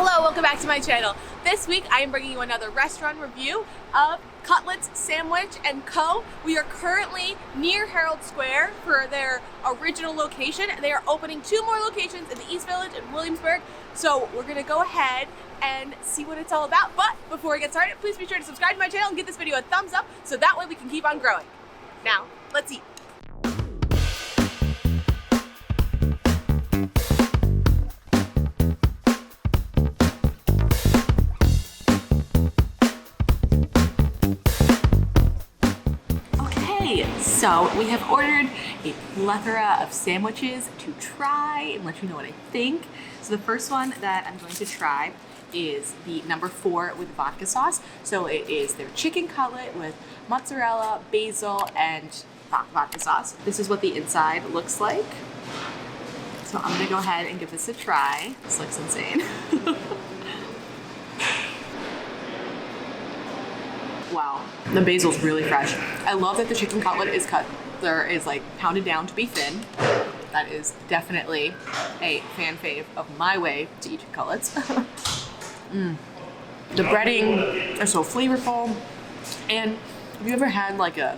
Hello, welcome back to my channel. This week I am bringing you another restaurant review of Cutlets Sandwich Co. We are currently near Herald Square for their original location. They are opening 2 more locations in the East Village and Williamsburg. So we're gonna go ahead and see what it's all about. But before we get started, please be sure to subscribe to my channel and give this video a thumbs up so that way we can keep on growing. Now, let's eat. So we have ordered a plethora of sandwiches to try and let you know what I think. So the first one that I'm going to try is the number 4 with vodka sauce. So it is their chicken cutlet with mozzarella, basil, and vodka sauce. This is what the inside looks like. So I'm gonna go ahead and give this a try. This looks insane. Wow, the basil's really fresh. I love that the chicken cutlet is cut. There is like pounded down to be thin. That is definitely a fan fave of my way to eat cutlets. The breading are so flavorful. And have you ever had like a,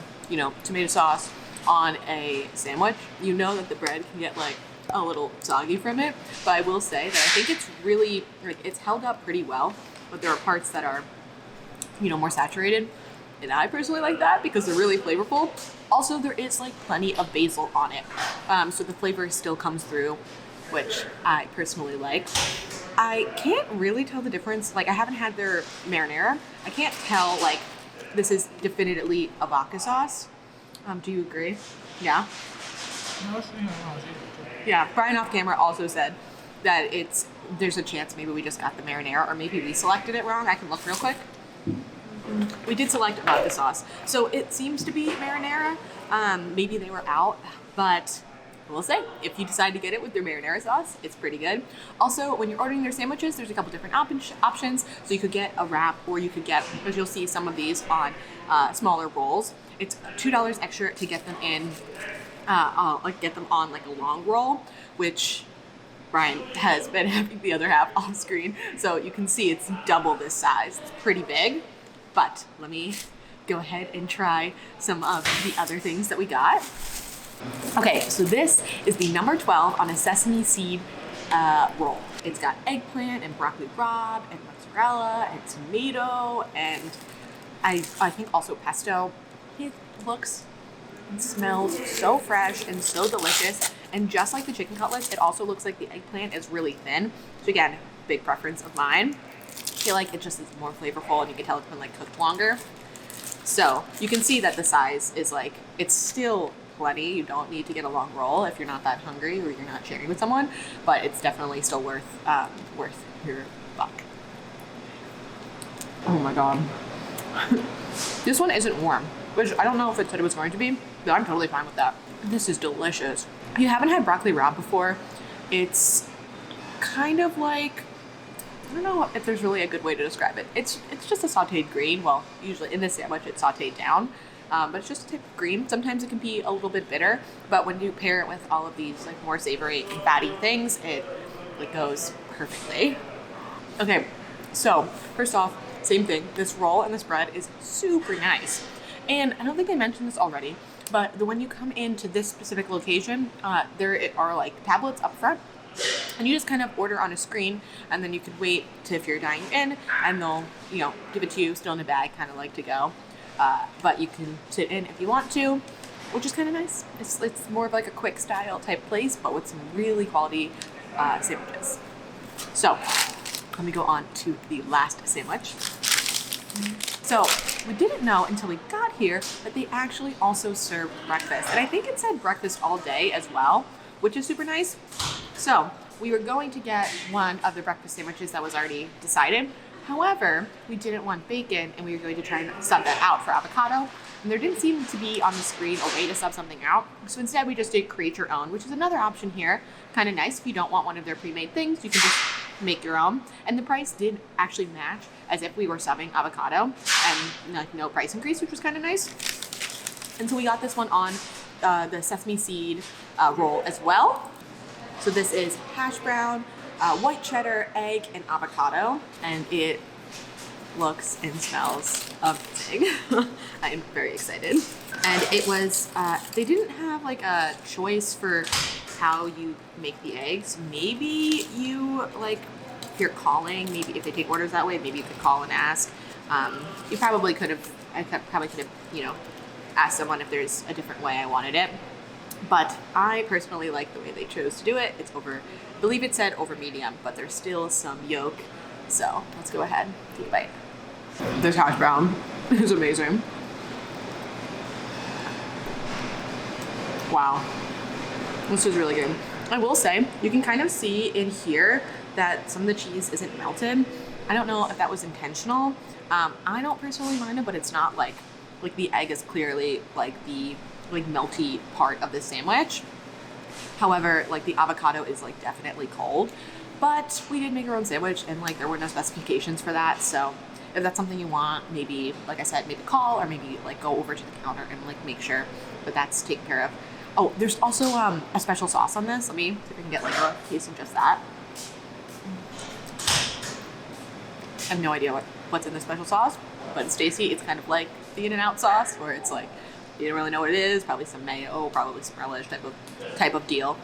tomato sauce on a sandwich? You know that the bread can get like a little soggy from it. But I will say that I think it's really, it's held up pretty well. But there are parts that are more saturated, and I personally like that because they're really flavorful. Also, there is like plenty of basil on it, so the flavor still comes through, which I personally like. I can't really tell the difference. Like, I haven't had their marinara. I can't tell like this is definitively a vodka sauce. Do you agree? Yeah. Yeah. Brian off camera also said that there's a chance maybe we just got the marinara, or maybe we selected it wrong. I can look real quick. We did select vodka sauce, so it seems to be marinara. Maybe they were out, but we'll say if you decide to get it with their marinara sauce, it's pretty good. Also, when you're ordering their sandwiches, there's a couple different options. So you could get a wrap, or you could get, as you'll see some of these on smaller rolls. It's $2 extra to get them in, get them on like a long roll, which Brian has been having the other half off screen. So you can see it's double this size. It's pretty big. But let me go ahead and try some of the other things that we got. Okay, so this is the number 12 on a sesame seed roll. It's got eggplant and broccoli rabe and mozzarella and tomato and I think also pesto. It looks and smells so fresh and so delicious. And just like the chicken cutlets, it also looks like the eggplant is really thin. So again, big preference of mine. I feel like it just is more flavorful, and you can tell it's been like cooked longer. So you can see that the size is like, it's still plenty. You don't need to get a long roll if you're not that hungry or you're not sharing with someone, but it's definitely still worth your buck. Oh my God. This one isn't warm, which I don't know if it said it was going to be, but I'm totally fine with that. This is delicious. If you haven't had broccoli rabe before, it's kind of like, I don't know if there's really a good way to describe it. It's just a sauteed green. Well, usually in this sandwich it's sauteed down, but it's just a type of green. Sometimes it can be a little bit bitter, but when you pair it with all of these like more savory and fatty things, it goes perfectly. Okay, so first off, same thing. This roll and this bread is super nice. And I don't think I mentioned this already, but when you come into this specific location, there are like tablets up front. And you just kind of order on a screen, and then you could wait to if you're dining in, and they'll, give it to you still in a bag, kind of like to go. But you can sit in if you want to, which is kind of nice. It's more of like a quick style type place, but with some really quality sandwiches. So let me go on to the last sandwich. So we didn't know until we got here that they actually also serve breakfast. And I think it said breakfast all day as well, which is super nice. So we were going to get one of the breakfast sandwiches that was already decided. However, we didn't want bacon, and we were going to try and sub that out for avocado. And there didn't seem to be on the screen a way to sub something out. So instead we just did create your own, which is another option here. Kind of nice. If you don't want one of their pre-made things, you can just make your own. And the price did actually match as if we were subbing avocado, and like no price increase, which was kind of nice. And so we got this one on the sesame seed roll as well. So this is hash brown, white cheddar, egg, and avocado, and it looks and smells amazing. I am very excited. And it was, they didn't have like a choice for how you make the eggs. Maybe you like, if you're calling, maybe if they take orders that way, maybe you could call and ask. You probably could have, probably could have, you know, asked someone if there's a different way I wanted it. But I personally like the way they chose to do it. It's over, I believe it said over medium, but there's still some yolk. So let's go ahead, take a bite. This hash brown is amazing. Wow, this is really good. I will say, you can kind of see in here that some of the cheese isn't melted. I don't know if that was intentional. I don't personally mind it, but it's not like the egg is clearly like the melty part of the sandwich. However, like the avocado is like definitely cold, but we did make our own sandwich and like there were no specifications for that. So if that's something you want, maybe, like I said, maybe call or maybe like go over to the counter and like make sure that that's taken care of. Oh, there's also a special sauce on this. Let me see if I can get like a taste of just that. I have no idea what's in the special sauce, but it's tasty. It's kind of like the In-N-Out sauce where it's like, you don't really know what it is, probably some mayo, probably some relish type of deal,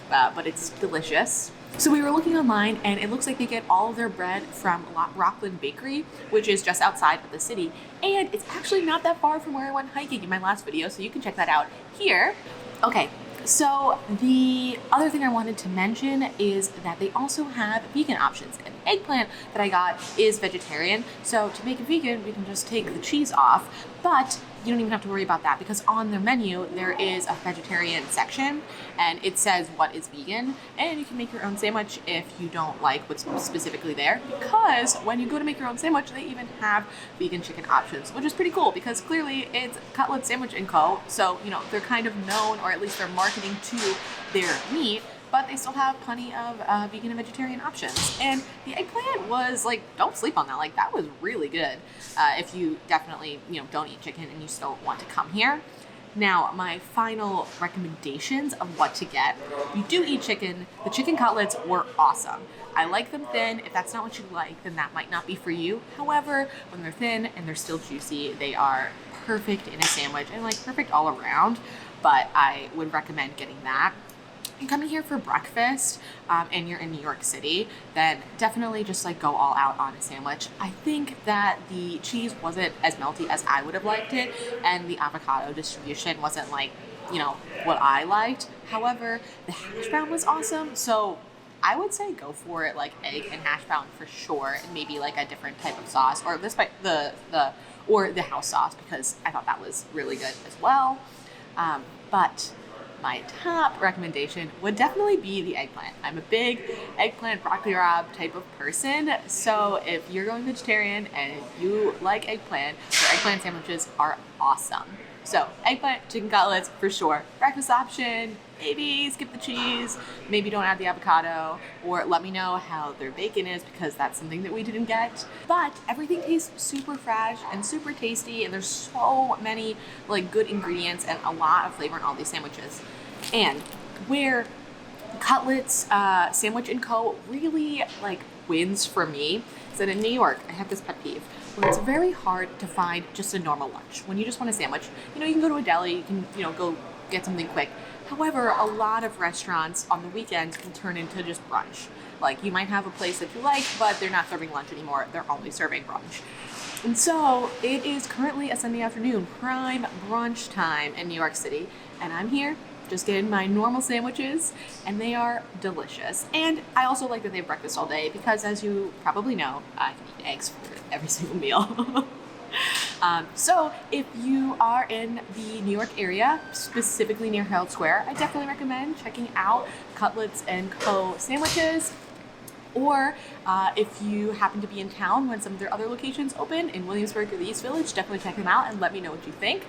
but it's delicious. So we were looking online and it looks like they get all of their bread from Rockland Bakery, which is just outside of the city. And it's actually not that far from where I went hiking in my last video, so you can check that out here. Okay, so the other thing I wanted to mention is that they also have vegan options. And the eggplant that I got is vegetarian, so to make it vegan, we can just take the cheese off, but you don't even have to worry about that because on their menu, there is a vegetarian section and it says what is vegan, and you can make your own sandwich if you don't like what's specifically there, because when you go to make your own sandwich, they even have vegan chicken options, which is pretty cool because clearly it's Cutlets Sandwich Co. So, you know, they're kind of known, or at least they're marketing to their meat, but they still have plenty of vegan and vegetarian options. And the eggplant was like, don't sleep on that. Like that was really good. If you definitely, you know, don't eat chicken and you still want to come here. Now, my final recommendations of what to get. If you do eat chicken, the chicken cutlets were awesome. I like them thin. If that's not what you like, then that might not be for you. However, when they're thin and they're still juicy, they are perfect in a sandwich and like perfect all around. But I would recommend getting that. You're coming here for breakfast and you're in New York City, then definitely just like go all out on a sandwich. I think that the cheese wasn't as melty as I would have liked it, and the avocado distribution wasn't like, you know, what I liked. However, the hash brown was awesome, so I would say go for it, like egg and hash brown for sure, and maybe like a different type of sauce, or or the house sauce, because I thought that was really good as well. But my top recommendation would definitely be the eggplant. I'm a big eggplant broccoli rabe type of person, so if you're going vegetarian and you like eggplant, their eggplant sandwiches are awesome. So eggplant, chicken cutlets for sure. Breakfast option, maybe skip the cheese, maybe don't add the avocado, or let me know how their bacon is because that's something that we didn't get. But everything tastes super fresh and super tasty, and there's so many like good ingredients and a lot of flavor in all these sandwiches. And where Cutlets Sandwich Co. really like wins for me is that in New York, I have this pet peeve where it's very hard to find just a normal lunch. When you just want a sandwich, you know, you can go to a deli, you can, you know, go get something quick. However, a lot of restaurants on the weekends can turn into just brunch. Like you might have a place that you like, but they're not serving lunch anymore. They're only serving brunch. And so it is currently a Sunday afternoon, prime brunch time in New York City. And I'm here just getting my normal sandwiches, and they are delicious. And I also like that they have breakfast all day because, as you probably know, I can eat eggs for every single meal. So if you are in the New York area, specifically near Herald Square, I definitely recommend checking out Cutlets Co. sandwiches. Or if you happen to be in town when some of their other locations open in Williamsburg or the East Village, definitely check them out and let me know what you think.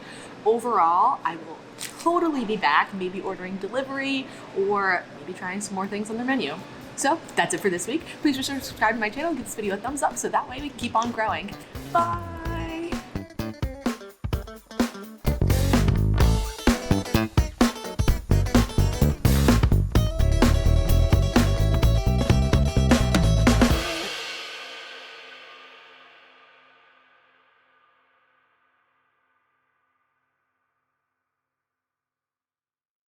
Overall, I will totally be back, maybe ordering delivery or maybe trying some more things on their menu. So that's it for this week. Please be sure to subscribe to my channel, give this video a thumbs up so that way we can keep on growing. Bye!